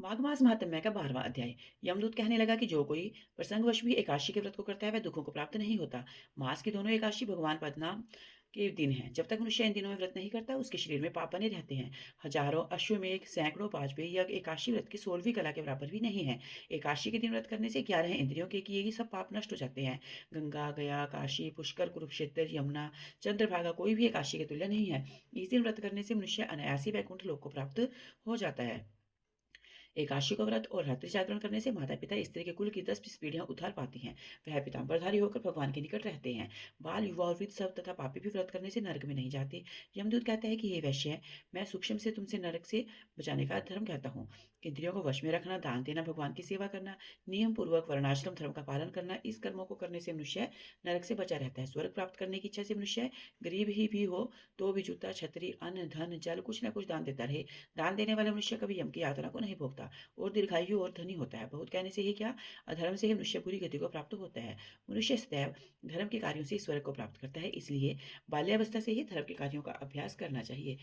माघ मास महात्म्य का 12वां अध्याय। यमदूत कहने लगा कि जो कोई प्रसंगवश भी एकादशी के व्रत को करता है वह दुखों को प्राप्त नहीं होता। मास की दोनों एकादशी भगवान पद्मनाभ के दिन हैं। जब तक मनुष्य इन दिनों में व्रत नहीं करता उसके शरीर में पाप बने रहते हैं। हजारों अश्वमेघ सैकड़ों वाजपेयी यज्ञ एकादशी व्रत की 16वीं कला के बराबर भी नहीं है। एकादशी के दिन व्रत करने से 11 इंद्रियों के किए ये सब पाप नष्ट हो जाते हैं। गंगा गया काशी पुष्कर कुरुक्षेत्र यमुना चंद्रभागा कोई भी एकादशी के तुल्य नहीं है। इस दिन व्रत करने से मनुष्य अनायासी वैकुंठ लोक को प्राप्त हो जाता है। एकादशी का व्रत और रात्रि जागरण करने से माता पिता स्त्री के कुल की 10 पीढ़ियां उद्धार पाती हैं। वह पीताम्बरधारी होकर भगवान के निकट रहते हैं। बाल युवा और वृद्ध सब तथा पापी भी व्रत करने से नरक में नहीं जाते। यमदूत कहता है कि हे वैश्य, मैं सूक्ष्म से तुमसे नरक से बचाने का धर्म कहता हूँ। इंद्रियों को वश में रखना, दान देना, भगवान की सेवा करना, नियम पूर्वक वर्णाश्रम धर्म का पालन करना, इस कर्मों को करने से मनुष्य नरक से बचा रहता है। स्वर्ग प्राप्त करने की इच्छा से मनुष्य गरीब ही भी हो तो भी जूता छतरी अन्न धन जल कुछ न कुछ दान देता रहे। दान देने वाला मनुष्य कभी यम की यातना को नहीं भोगता और दीर्घायु और धनी होता है। बहुत कहने से ही क्या, अधर्म से ही मनुष्य बुरी गति को प्राप्त होता है। मनुष्य सदैव धर्म के कार्यों से स्वर्ग को प्राप्त करता है, इसलिए बाल्यावस्था से ही धर्म के कार्यों का अभ्यास करना चाहिए।